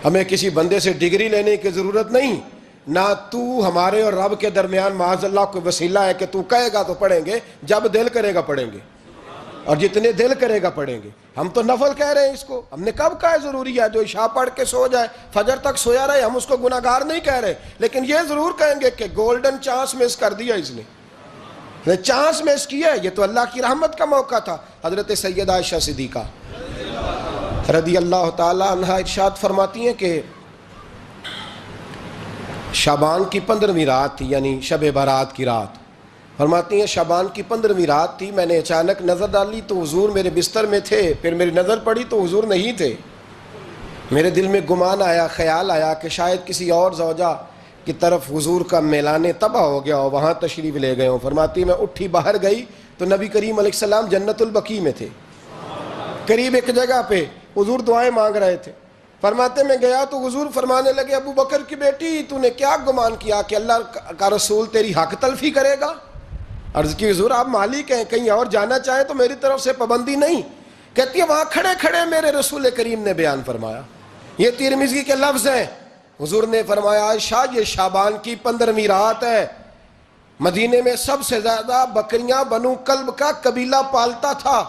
ہمیں کسی بندے سے ڈگری لینے کی ضرورت نہیں، نہ تو ہمارے اور رب کے درمیان معاذ اللہ کوئی وسیلہ ہے کہ تو کہے گا تو پڑھیں گے، جب دل کرے گا پڑھیں گے، اور جتنے دل کرے گا پڑھیں گے۔ ہم تو نفل کہہ رہے ہیں اس کو، ہم نے کب کہا ہے ضروری ہے جو عشاء پڑھ کے سو جائے فجر تک سویا رہے، ہم اس کو گناہگار نہیں کہہ رہے، لیکن یہ ضرور کہیں گے کہ گولڈن چانس مس کر دیا اس نے، چانس مس کیا ہے، یہ تو اللہ کی رحمت کا موقع تھا۔ حضرت سیدہ عائشہ صدیقہ رضی اللہ تعالی عنہا ارشاد فرماتی ہیں کہ شعبان کی 15ویں رات تھی، یعنی شب برات کی رات، فرماتی ہیں شعبان کی 15ویں رات تھی، میں نے اچانک نظر ڈالی تو حضور میرے بستر میں تھے، پھر میری نظر پڑی تو حضور نہیں تھے، میرے دل میں گمان آیا، خیال آیا کہ شاید کسی اور زوجہ کی طرف حضور کا میلانے تباہ ہو گیا ہو، وہاں تشریف لے گئے ہوں۔ فرماتی میں اٹھی باہر گئی تو نبی کریم علیہ السلام جنت البقیع میں تھے، قریب ایک جگہ پہ حضور دعائیں مانگ رہے تھے۔ فرماتے میں گیا تو حضور فرمانے لگے ابو بکر کی بیٹی تو نے کیا گمان کیا کہ اللہ کا رسول تیری حق تلفی کرے گا؟ عرض کی حضور آپ مالک ہیں، کہیں اور جانا چاہیں تو میری طرف سے پابندی نہیں۔ کہتی ہے وہاں کھڑے کھڑے میرے رسول کریم نے بیان فرمایا، یہ ترمذی کے لفظ ہیں، حضور نے فرمایا عائشہ یہ شعبان کی 15ویں رات ہے، مدینے میں سب سے زیادہ بکریاں بنو کلب کا قبیلہ پالتا تھا،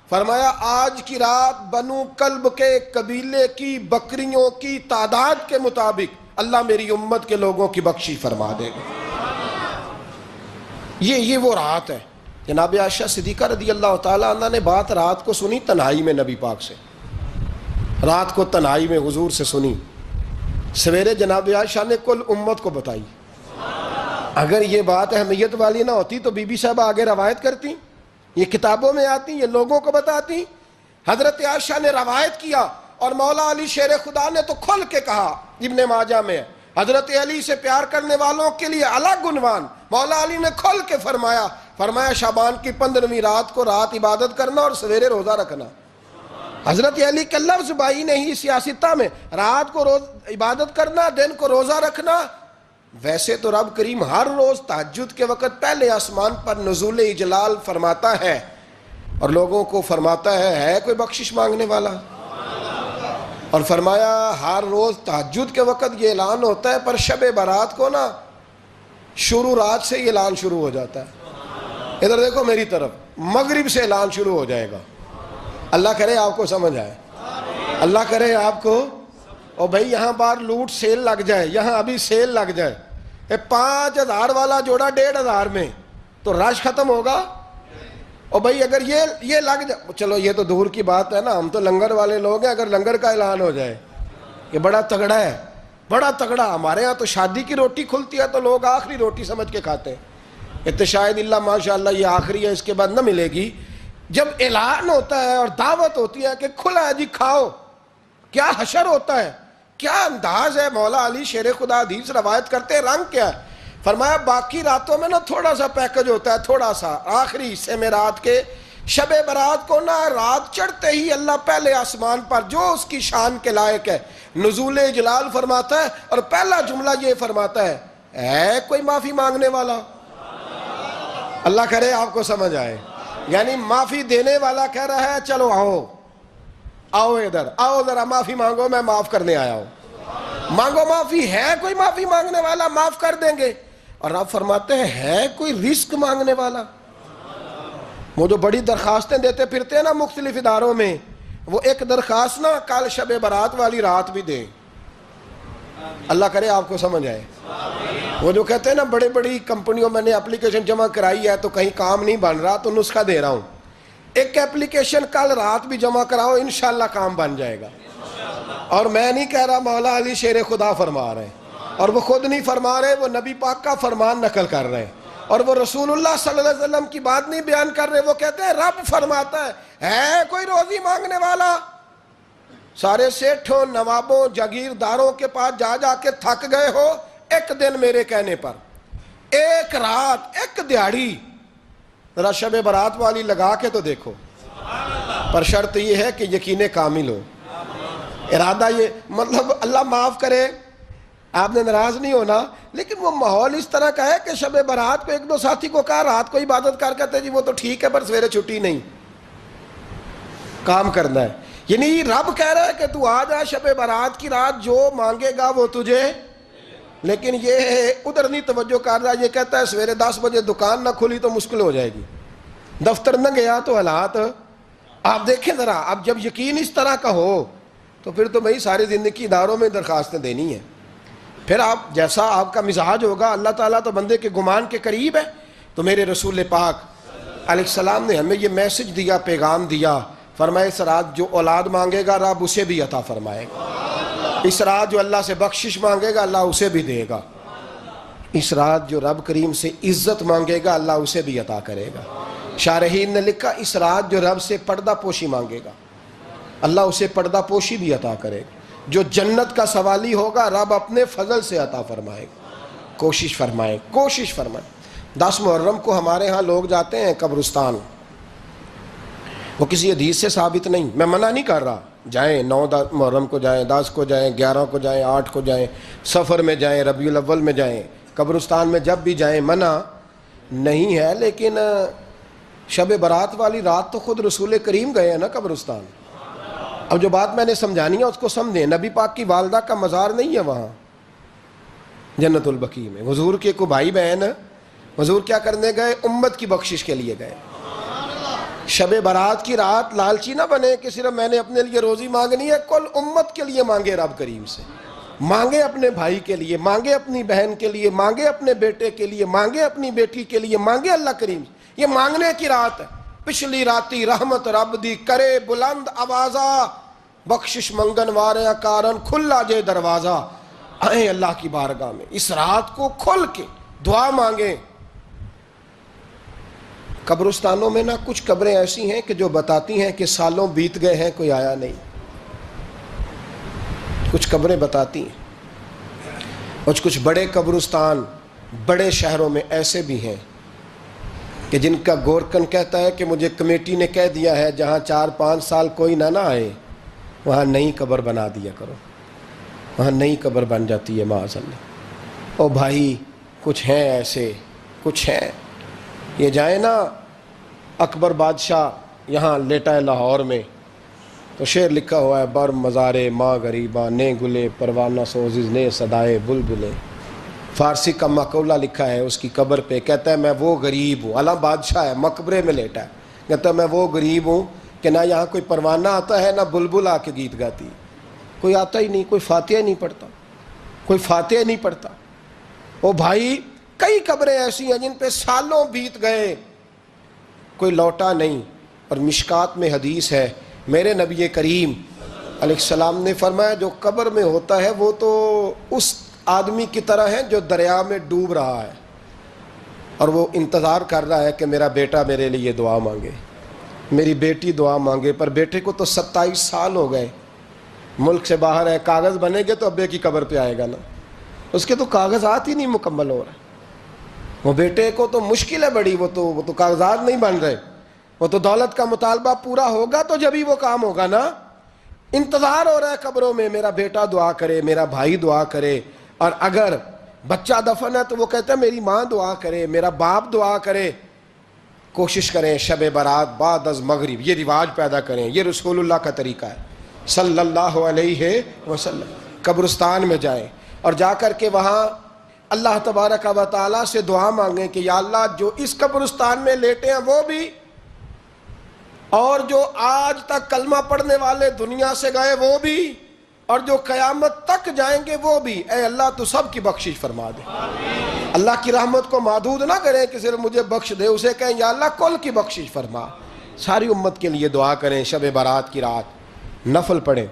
فرمایا آج کی رات بنو کلب کے قبیلے کی بکریوں کی تعداد کے مطابق اللہ میری امت کے لوگوں کی بخشی فرما دے گا۔ یہ وہ رات ہے۔ جناب عائشہ صدیقہ رضی اللہ تعالیٰ عنہ نے بات رات کو سنی تنہائی میں نبی پاک سے، رات کو تنہائی میں حضور سے سنی، سویرے جناب عائشہ نے کل امت کو بتائی۔ اگر یہ بات اہمیت والی نہ ہوتی تو بی بی صاحبہ آگے روایت کرتی، یہ کتابوں میں آتی، یہ لوگوں کو بتاتی۔ حضرت عائشہ نے روایت کیا اور مولا علی شیر خدا نے تو کھل کے کہا، ابن ماجہ میں حضرت علی سے پیار کرنے والوں کے لیے الگ عنوان، مولا علی نے کھل کے فرمایا شعبان کی 15ویں رات کو رات عبادت کرنا اور سویرے روزہ رکھنا۔ حضرت علی کے لفظ بائی نہیں سیاستہ میں، رات کو عبادت کرنا، دن کو روزہ رکھنا۔ ویسے تو رب کریم ہر روز تہجد کے وقت پہلے آسمان پر نزول اجلال فرماتا ہے اور لوگوں کو فرماتا ہے کوئی بخشش مانگنے والا؟ اور فرمایا ہر روز تہجد کے وقت یہ اعلان ہوتا ہے، پر شب برات کو نا شروع رات سے یہ اعلان شروع ہو جاتا ہے۔ ادھر دیکھو میری طرف، مغرب سے اعلان شروع ہو جائے گا۔ اللہ کرے آپ کو سمجھ آئے، اللہ کرے آپ کو، اور بھائی یہاں بار لوٹ سیل لگ جائے، یہاں ابھی سیل لگ جائے، 5000 والا جوڑا 1500 میں تو رش ختم ہوگا۔ اور بھائی اگر یہ لگ جائے، چلو یہ تو دور کی بات ہے نا، ہم تو لنگر والے لوگ ہیں، اگر لنگر کا اعلان ہو جائے کہ بڑا تگڑا ہے، بڑا تگڑا، ہمارے ہاں تو شادی کی روٹی کھلتی ہے تو لوگ آخری روٹی سمجھ کے کھاتے ہیں، تو شاید اللہ ماشاءاللہ یہ آخری ہے، اس کے بعد نہ ملے گی۔ جب اعلان ہوتا ہے اور دعوت ہوتی ہے کہ کھلا ہے جی کھاؤ، کیا حشر ہوتا ہے، کیا انداز ہے۔ مولا علی شیر خدا حدیث روایت کرتے ہیں، رنگ کیا ہے؟ فرمایا باقی راتوں میں نا تھوڑا سا پیکج ہوتا ہے، تھوڑا سا، آخری حصے میں رات کے شب برات کو نا رات چڑھتے ہی اللہ پہلے آسمان پر جو اس کی شان کے لائق ہے نزول جلال فرماتا ہے، اور پہلا جملہ یہ فرماتا ہے کوئی معافی مانگنے والا؟ اللہ کرے آپ کو سمجھ آئے، یعنی معافی دینے والا کہہ رہا ہے چلو آؤ ادھر آؤ، ذرا معافی مانگو، میں معاف کرنے آیا ہوں، مانگو معافی، ہے کوئی معافی مانگنے والا؟ معاف کر دیں گے۔ اور آپ فرماتے ہیں ہے کوئی رزق مانگنے والا؟ وہ جو بڑی درخواستیں دیتے پھرتے ہیں نا مختلف اداروں میں، وہ ایک درخواست نا کل شب برات والی رات بھی دیں۔ اللہ کرے آپ کو سمجھ آئے۔ وہ جو کہتے ہیں نا بڑی بڑی کمپنیوں میں نے اپلیکیشن جمع کرائی ہے تو کہیں کام نہیں بن رہا تو نسخہ دے رہا ہوں، ایک ایپلیکیشن کل رات بھی جمع کراؤ انشاءاللہ کام بن جائے گا۔ اور میں نہیں کہہ رہا، مولا علی شیر خدا فرما رہے ہیں، اور وہ خود نہیں فرما رہے، وہ نبی پاک کا فرمان نقل کر رہے ہیں، اور وہ رسول اللہ صلی اللہ علیہ وسلم کی بات نہیں بیان کر رہے، وہ کہتے ہیں رب فرماتا ہے کوئی روزی مانگنے والا؟ سارے سیٹھوں نوابوں جاگیرداروں کے پاس جا جا کے تھک گئے ہو، ایک دن میرے کہنے پر، ایک رات، ایک دیہڑی ذرا شب برات والی لگا کے تو دیکھو، پر شرط یہ ہے کہ یقین کامل ہو، ارادہ یہ، مطلب اللہ معاف کرے آپ نے ناراض نہیں ہونا، لیکن وہ ماحول اس طرح کا ہے کہ شب برات کو ایک دو ساتھی کو کہا رات کو عبادت کر کہتے جی وہ تو ٹھیک ہے پر سویرے چھٹی نہیں، کام کرنا ہے۔ یعنی رب کہہ رہا ہے کہ تو آ جا شب برات کی رات، جو مانگے گا وہ تجھے، لیکن یہ ادھر نہیں توجہ کر رہا، یہ کہتا ہے سویرے 10 بجے دکان نہ کھلی تو مشکل ہو جائے گی، دفتر نہ گیا تو حالات آپ دیکھیں ذرا۔ اب جب یقین اس طرح کا ہو تو پھر تو بھائی ساری زندگی اداروں میں درخواستیں دینی ہیں، پھر آپ جیسا آپ کا مزاج ہوگا۔ اللہ تعالیٰ تو بندے کے گمان کے قریب ہے۔ تو میرے رسول پاک علیہ السلام نے ہمیں یہ میسج دیا، پیغام دیا، فرمایا اس رات جو اولاد مانگے گا رب اسے بھی عطا فرمائے گا، اس رات جو اللہ سے بخشش مانگے گا اللہ اسے بھی دے گا، اس رات جو رب کریم سے عزت مانگے گا اللہ اسے بھی عطا کرے گا۔ شارحین نے لکھا اس رات جو رب سے پردہ پوشی مانگے گا اللہ اسے پردہ پوشی بھی عطا کرے گا، جو جنت کا سوالی ہوگا رب اپنے فضل سے عطا فرمائے گا۔ کوشش فرمائے، کوشش فرمائے۔ 10 محرم کو ہمارے ہاں لوگ جاتے ہیں قبرستان، وہ کسی حدیث سے ثابت نہیں، میں منع نہیں کر رہا، جائیں 9 محرم کو جائیں، 10 کو جائیں، 11 کو جائیں، 8 کو جائیں، سفر میں جائیں، ربیع الاول میں جائیں، قبرستان میں جب بھی جائیں منع نہیں ہے، لیکن شب برات والی رات تو خود رسول کریم گئے ہیں نا قبرستان۔ اب جو بات میں نے سمجھانی ہے اس کو سمجھیں، نبی پاک کی والدہ کا مزار نہیں ہے وہاں جنت البقیع میں، حضور کے کو بھائی بہن، حضور کیا کرنے گئے؟ امت کی بخشش کے لیے گئے۔ شب برات کی رات لالچی نہ بنے کہ صرف میں نے اپنے لیے روزی مانگنی ہے، کل امت کے لیے مانگے رب کریم سے، مانگے اپنے بھائی کے لیے، مانگے اپنی بہن کے لیے، مانگے اپنے بیٹے کے لیے، مانگے اپنی بیٹی کے لیے، مانگے اللہ کریم سے۔ یہ مانگنے کی رات ہے۔ پچھلی راتی رحمت رب دی کرے بلند آوازہ، بخشش منگن واریاں کارن کھلا جے دروازہ، آئیں اللہ کی بارگاہ میں اس رات کو کھل کے دعا مانگیں۔ قبرستانوں میں نا کچھ قبریں ایسی ہیں کہ جو بتاتی ہیں کہ سالوں بیت گئے ہیں کوئی آیا نہیں، کچھ قبریں بتاتی ہیں، اور کچھ بڑے قبرستان بڑے شہروں میں ایسے بھی ہیں کہ جن کا گورکن کہتا ہے کہ مجھے کمیٹی نے کہہ دیا ہے جہاں 4-5 سال کوئی نہ آئے وہاں نئی قبر بنا دیا کرو، وہاں نئی قبر بن جاتی ہے معاذ اللہ۔ او بھائی کچھ ہیں ایسے، کچھ ہیں، یہ جائیں نا اکبر بادشاہ یہاں لیٹا ہے لاہور میں، تو شعر لکھا ہوا ہے، بر مزارے ماں غریباں نے گلے پروانہ سوزز نے صدائے بلبلے۔ فارسی کا مقولہ لکھا ہے اس کی قبر پہ، کہتا ہے میں وہ غریب ہوں، اعلیٰ بادشاہ ہے مقبرے میں لیٹا ہے، کہتا ہے میں وہ غریب ہوں کہ نہ یہاں کوئی پروانہ آتا ہے نہ بلبل آ کے گیت گاتی ہے، کوئی آتا ہی نہیں، کوئی فاتحہ نہیں پڑھتا، کوئی فاتحہ نہیں پڑھتا۔ او بھائی کئی قبریں ایسی ہیں جن پہ سالوں بیت گئے کوئی لوٹا نہیں۔ اور مشکات میں حدیث ہے، میرے نبی کریم علیہ السلام نے فرمایا جو قبر میں ہوتا ہے وہ تو اس آدمی کی طرح ہے جو دریا میں ڈوب رہا ہے اور وہ انتظار کر رہا ہے کہ میرا بیٹا میرے لیے دعا مانگے، میری بیٹی دعا مانگے، پر بیٹے کو تو 27 سال ہو گئے، ملک سے باہر ہے، کاغذ بنے گے تو ابے کی قبر پہ آئے گا نا، اس کے تو کاغذات ہی نہیں مکمل ہو رہے، وہ بیٹے کو تو مشکل ہے بڑی، وہ تو کاغذات نہیں بن رہے، وہ تو دولت کا مطالبہ پورا ہوگا تو جبھی وہ کام ہوگا نا۔ انتظار ہو رہا ہے قبروں میں میرا بیٹا دعا کرے، میرا بھائی دعا کرے، اور اگر بچہ دفن ہے تو وہ کہتا ہے میری ماں دعا کرے، میرا باپ دعا کرے۔ کوشش کریں شب برات بعد از مغرب یہ رواج پیدا کریں، یہ رسول اللہ کا طریقہ ہے صلی اللہ علیہ وسلم۔ قبرستان میں جائیں اور جا کر کے وہاں اللہ تبارک و تعالیٰ سے دعا مانگیں کہ یا اللہ جو اس قبرستان میں لیٹے ہیں وہ بھی، اور جو آج تک کلمہ پڑھنے والے دنیا سے گئے وہ بھی، اور جو قیامت تک جائیں گے وہ بھی، اے اللہ تو سب کی بخشش فرما دے۔ اللہ کی رحمت کو محدود نہ کریں کہ صرف مجھے بخش دے، اسے کہیں یا اللہ کل کی بخشش فرما۔ ساری امت کے لیے دعا کریں، شب برات کی رات نفل پڑھیں۔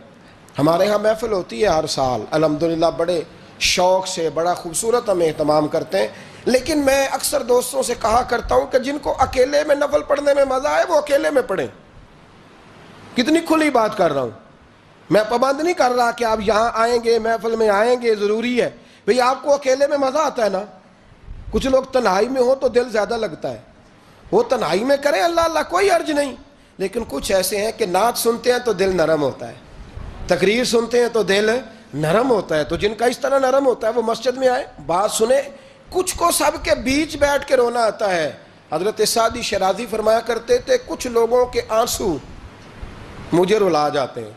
ہمارے ہاں محفل ہوتی ہے ہر سال الحمدللہ، بڑے شوق سے بڑا خوبصورت ہم اہتمام کرتے ہیں، لیکن میں اکثر دوستوں سے کہا کرتا ہوں کہ جن کو اکیلے میں نفل پڑھنے میں مزہ آئے وہ اکیلے میں پڑھیں۔ کتنی کھلی بات کر رہا ہوں، میں پابند نہیں کر رہا کہ آپ یہاں آئیں گے محفل میں آئیں گے ضروری ہے، بھئی آپ کو اکیلے میں مزہ آتا ہے نا، کچھ لوگ تنہائی میں ہو تو دل زیادہ لگتا ہے، وہ تنہائی میں کریں اللہ اللہ کوئی عرض نہیں، لیکن کچھ ایسے ہیں کہ نعت سنتے ہیں تو دل نرم ہوتا ہے، تقریر سنتے ہیں تو دل نرم ہوتا ہے، تو جن کا اس طرح نرم ہوتا ہے وہ مسجد میں آئے بات سنیں۔ کچھ کو سب کے بیچ بیٹھ کے رونا آتا ہے۔ حضرت سعدی شرازی فرمایا کرتے تھے کچھ لوگوں کے آنسو مجھے رلا جاتے ہیں.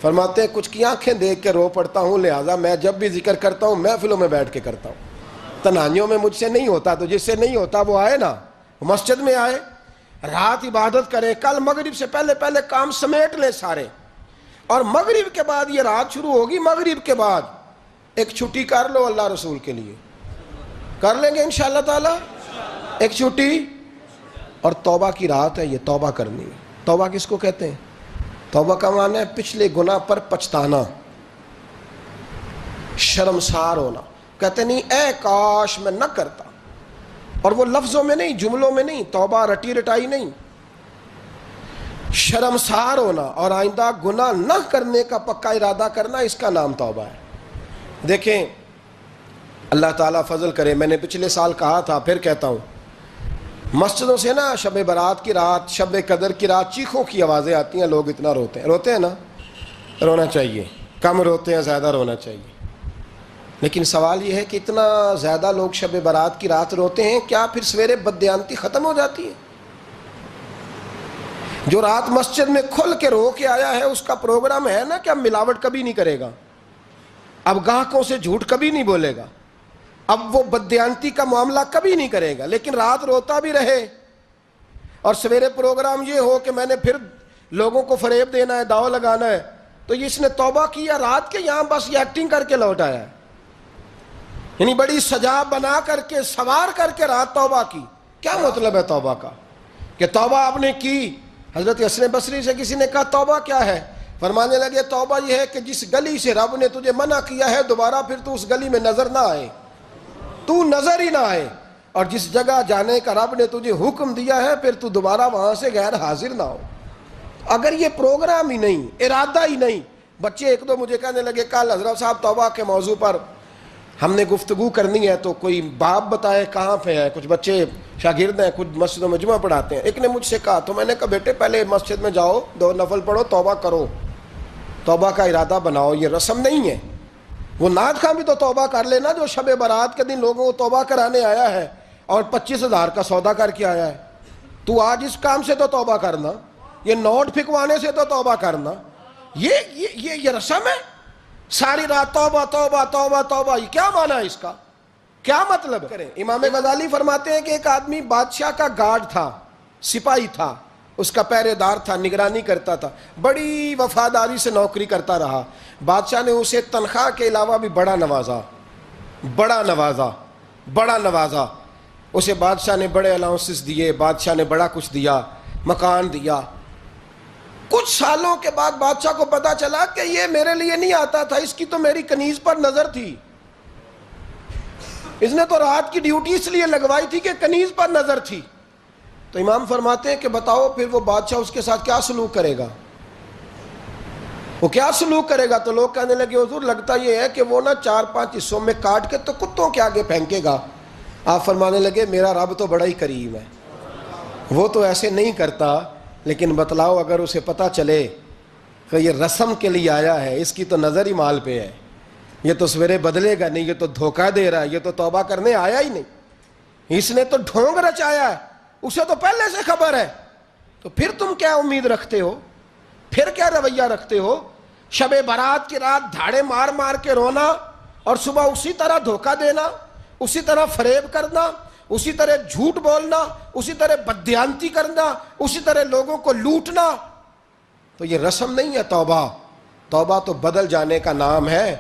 فرماتے ہیں کچھ کی آنکھیں دیکھ کے رو پڑتا ہوں، لہٰذا میں جب بھی ذکر کرتا ہوں محفلوں میں بیٹھ کے کرتا ہوں. تنہائیوں میں مجھ سے نہیں ہوتا، تو جس سے نہیں ہوتا وہ آئے نا، مسجد میں آئے، رات عبادت کرے. کل مغرب سے پہلے پہلے کام سمیٹ لیں سارے، اور مغرب کے بعد یہ رات شروع ہوگی، مغرب کے بعد ایک چھٹی کر لو اللہ رسول کے لیے. کر لیں گے انشاءاللہ تعالی ایک چھٹی. اور توبہ کی رات ہے یہ، توبہ کرنی ہے. توبہ کس کو کہتے ہیں؟ توبہ کا معنی ہے پچھلے گناہ پر پچھتانا، شرمسار ہونا. کہتے نہیں اے کاش میں نہ کرتا. اور وہ لفظوں میں نہیں، جملوں میں نہیں، توبہ رٹی رٹائی نہیں، شرمسار ہونا اور آئندہ گناہ نہ کرنے کا پکا ارادہ کرنا، اس کا نام توبہ ہے. دیکھیں اللہ تعالیٰ فضل کرے، میں نے پچھلے سال کہا تھا، پھر کہتا ہوں، مسجدوں سے نا شب برات کی رات، شب قدر کی رات چیخوں کی آوازیں آتی ہیں، لوگ اتنا روتے ہیں نا. رونا چاہیے، کم روتے ہیں، زیادہ رونا چاہیے. لیکن سوال یہ ہے کہ اتنا زیادہ لوگ شب برات کی رات روتے ہیں، کیا پھر سویرے بددیانتی ختم ہو جاتی ہے؟ جو رات مسجد میں کھل کے رو کے آیا ہے اس کا پروگرام ہے نا کہ اب ملاوٹ کبھی نہیں کرے گا، اب گاہکوں سے جھوٹ کبھی نہیں بولے گا، اب وہ بددیانتی کا معاملہ کبھی نہیں کرے گا. لیکن رات روتا بھی رہے اور سویرے پروگرام یہ ہو کہ میں نے پھر لوگوں کو فریب دینا ہے، داؤ لگانا ہے، تو اس نے توبہ کیا رات کے، یہاں بس یہ ایکٹنگ کر کے لوٹ آیا ہے. یعنی بڑی سجا بنا کر کے، سوار کر کے رات توبہ کی. کیا مطلب ہے توبہ کا؟ کہ توبہ آپ نے کی. حضرت حسن بصری سے کسی نے کہا توبہ کیا ہے؟ فرمانے لگے توبہ یہ ہے کہ جس گلی سے رب نے تجھے منع کیا ہے دوبارہ پھر تو اس گلی میں نظر نہ آئے، تو نظر ہی نہ آئے. اور جس جگہ جانے کا رب نے تجھے حکم دیا ہے پھر تو دوبارہ وہاں سے غیر حاضر نہ ہو. اگر یہ پروگرام ہی نہیں، ارادہ ہی نہیں. بچے ایک دو مجھے کہنے لگے کل حضرت صاحب توبہ کے موضوع پر ہم نے گفتگو کرنی ہے، تو کوئی باب بتائے کہاں پہ ہے. کچھ بچے شاگرد ہیں، کچھ مسجدوں میں جمعہ پڑھاتے ہیں. ایک نے مجھ سے کہا، تو میں نے کہا بیٹے پہلے مسجد میں جاؤ، 2 نفل پڑھو، توبہ کرو، توبہ کا ارادہ بناؤ. یہ رسم نہیں ہے. وہ نعت خواں بھی تو توبہ کر لینا جو شب برات کے دن لوگوں کو توبہ کرانے آیا ہے اور 25,000 کا سودا کر کے آیا ہے. تو آج اس کام سے تو توبہ کرنا، یہ نوٹ پھکوانے سے تو توبہ کرنا. یہ رسم ہے. ساری رات توبہ توبہ توبہ توبہ، یہ کیا معنی ہے اس کا؟ کیا مطلب کریں؟ امام غزالی فرماتے ہیں کہ ایک آدمی بادشاہ کا گارڈ تھا، سپاہی تھا، اس کا پہرے دار تھا، نگرانی کرتا تھا، بڑی وفاداری سے نوکری کرتا رہا. بادشاہ نے اسے تنخواہ کے علاوہ بھی بڑا نوازا. اسے بادشاہ نے بڑے الاؤنسز دیے، بادشاہ نے بڑا کچھ دیا، مکان دیا. کچھ سالوں کے بعد بادشاہ کو پتا چلا کہ یہ میرے لیے نہیں آتا تھا، اس کی تو میری کنیز پر نظر تھی، اس نے تو رات کی ڈیوٹی اس لیے لگوائی تھی کہ کنیز پر نظر تھی. تو امام فرماتے ہیں کہ بتاؤ پھر وہ بادشاہ اس کے ساتھ کیا سلوک کرے گا؟ وہ کیا سلوک کرے گا؟ تو لوگ کہنے لگے حضور لگتا یہ ہے کہ وہ نا 4-5 حصوں میں کاٹ کے تو کتوں کے آگے پھینکے گا. آپ فرمانے لگے میرا رب تو بڑا ہی کریم ہے، وہ تو ایسے نہیں کرتا. لیکن بتلاؤ اگر اسے پتا چلے کہ یہ رسم کے لیے آیا ہے، اس کی تو نظر ہی مال پہ ہے، یہ تو سویرے بدلے گا نہیں، یہ تو دھوکہ دے رہا ہے، یہ تو توبہ کرنے آیا ہی نہیں، اس نے تو ڈھونگ رچایا ہے، اسے تو پہلے سے خبر ہے. تو پھر تم کیا امید رکھتے ہو؟ پھر کیا رویہ رکھتے ہو؟ شب برات کی رات دھاڑے مار مار کے رونا اور صبح اسی طرح دھوکہ دینا، اسی طرح فریب کرنا، اسی طرح جھوٹ بولنا، اسی طرح بددیانتی کرنا، اسی طرح لوگوں کو لوٹنا. تو یہ رسم نہیں ہے توبہ. توبہ تو بدل جانے کا نام ہے،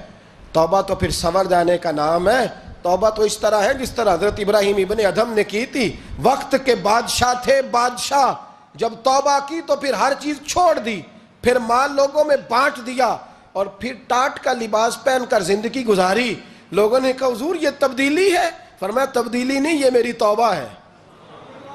توبہ تو پھر سنور جانے کا نام ہے. توبہ تو اس طرح ہے جس طرح حضرت ابراہیم ابن ادھم نے کی تھی. وقت کے بادشاہ تھے، بادشاہ جب توبہ کی تو پھر ہر چیز چھوڑ دی، پھر مال لوگوں میں بانٹ دیا اور پھر ٹاٹ کا لباس پہن کر زندگی گزاری. لوگوں نے کہا حضور یہ تبدیلی ہے. فرمایا تبدیلی نہیں، یہ میری توبہ ہے،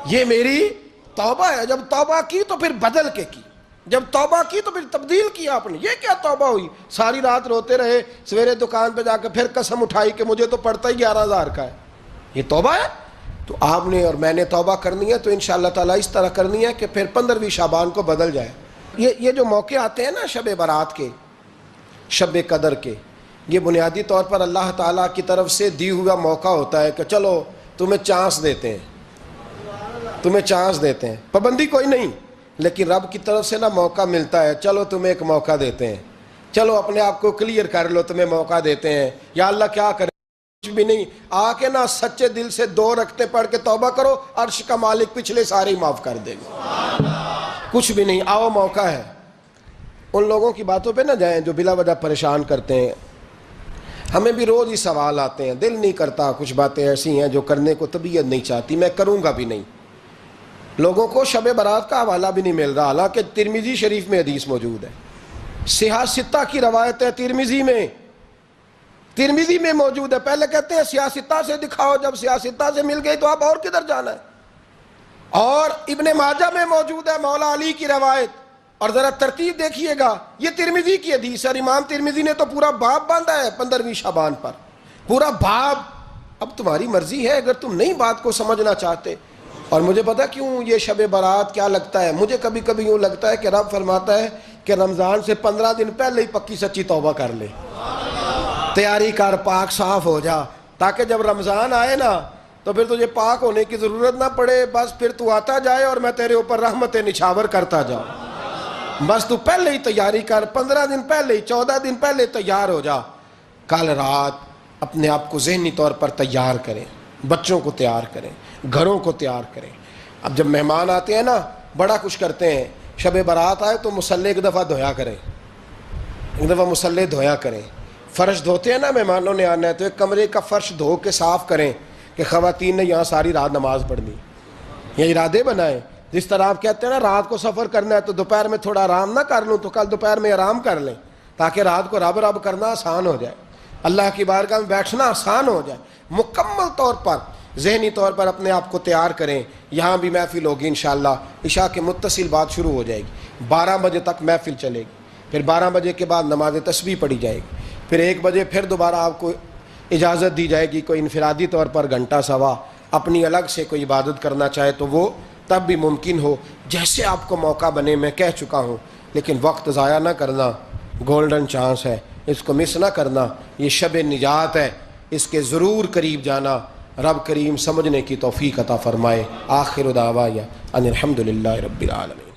یہ میری توبہ ہے. جب توبہ کی تو پھر بدل کے کی، جب توبہ کی تو پھر تبدیل کیا آپ نے. یہ کیا توبہ ہوئی؟ ساری رات روتے رہے، سویرے دکان پہ جا کے پھر قسم اٹھائی کہ مجھے تو پڑتا ہی 11,000 کا ہے. یہ توبہ ہے؟ تو آپ نے اور میں نے توبہ کرنی ہے تو انشاءاللہ تعالیٰ اس طرح کرنی ہے کہ پھر 15ویں شعبان کو بدل جائے. یہ جو موقع آتے ہیں نا شب برات کے، شب قدر کے، یہ بنیادی طور پر اللہ تعالیٰ کی طرف سے دی ہوا موقع ہوتا ہے کہ چلو تمہیں چانس دیتے ہیں، تمہیں چانس دیتے ہیں. پابندی کوئی نہیں، لیکن رب کی طرف سے نا موقع ملتا ہے، چلو تمہیں ایک موقع دیتے ہیں، چلو اپنے آپ کو کلیئر کر لو، تمہیں موقع دیتے ہیں، یا اللہ کیا کرے، کچھ بھی نہیں، آ کے نا سچے دل سے 2 رکعتیں پڑھ کے توبہ کرو، عرش کا مالک پچھلے سارے معاف کر دے گا۔ کچھ بھی نہیں، آؤ موقع ہے۔ ان لوگوں کی باتوں پہ نہ جائیں جو بلا وجہ پریشان کرتے ہیں۔ ہمیں بھی روز ہی سوال آتے ہیں، دل نہیں کرتا، کچھ باتیں ایسی ہیں جو کرنے کو طبیعت نہیں چاہتی، میں کروں گا بھی نہیں۔ لوگوں کو شب برات کا حوالہ بھی نہیں مل رہا، حالانکہ ترمذی شریف میں حدیث موجود ہے، صحاح ستہ کی روایت ہے، ترمذی میں موجود ہے۔ پہلے کہتے ہیں صحاح ستہ سے دکھاؤ، جب صحاح ستہ سے مل گئی تو اب اور کدھر جانا ہے؟ اور ابن ماجہ میں موجود ہے مولا علی کی روایت، اور ذرا ترتیب دیکھیے گا، یہ ترمذی کی حدیث ہے، امام ترمذی نے تو پورا باب باندھا ہے 15ویں شعبان پر، پورا باب۔ اب تمہاری مرضی ہے، اگر تم نئی بات کو سمجھنا چاہتے۔ اور مجھے پتا کیوں یہ شب برات کیا لگتا ہے، مجھے کبھی کبھی یوں لگتا ہے کہ رب فرماتا ہے کہ رمضان سے 15 دن پہلے ہی پکی سچی توبہ کر لے، تیاری کر، پاک صاف ہو جا، تاکہ جب رمضان آئے نا تو پھر تجھے پاک ہونے کی ضرورت نہ پڑے، بس پھر تو آتا جائے اور میں تیرے اوپر رحمتیں نچھاور کرتا جاؤں۔ بس تو پہلے ہی تیاری کر، 15 دن پہلے ہی، 14 دن پہلے تیار ہو جا۔ کل رات اپنے آپ کو ذہنی طور پر تیار کریں، بچوں کو تیار کریں، گھروں کو تیار کریں۔ اب جب مہمان آتے ہیں نا بڑا کچھ کرتے ہیں، شب برات آئے تو مصلی ایک دفعہ دھویا کریں، ایک دفعہ مصلی دھویا کریں۔ فرش دھوتے ہیں نا، مہمانوں نے آنا ہے تو ایک کمرے کا فرش دھو کے صاف کریں کہ خواتین نے یہاں ساری رات نماز پڑھنی، یہ ارادے بنائیں۔ جس طرح آپ کہتے ہیں نا رات کو سفر کرنا ہے تو دوپہر میں تھوڑا آرام نہ کر لوں تو کل دوپہر میں آرام کر لیں، تاکہ رات کو رب رب کرنا آسان ہو جائے، اللہ کی بارگاہ میں بیٹھنا آسان ہو جائے۔ مکمل طور پر ذہنی طور پر اپنے آپ کو تیار کریں۔ یہاں بھی محفل ہوگی انشاءاللہ، عشاء کے متصل بعد شروع ہو جائے گی، 12 بجے تک محفل چلے گی، پھر 12 بجے کے بعد نماز تسبیح پڑھی جائے گی، پھر 1 بجے پھر دوبارہ آپ کو اجازت دی جائے گی، کوئی انفرادی طور پر گھنٹہ سوا اپنی الگ سے کوئی عبادت کرنا چاہے تو وہ تب بھی ممکن ہو، جیسے آپ کو موقع بنے۔ میں کہہ چکا ہوں، لیکن وقت ضائع نہ کرنا، گولڈن چانس ہے، اس کو مس نہ کرنا، یہ شب نجات ہے، اس کے ضرور قریب جانا۔ رب کریم سمجھنے کی توفیق عطا فرمائے۔ آخر دعوانا ان الحمدللہ رب العالمین۔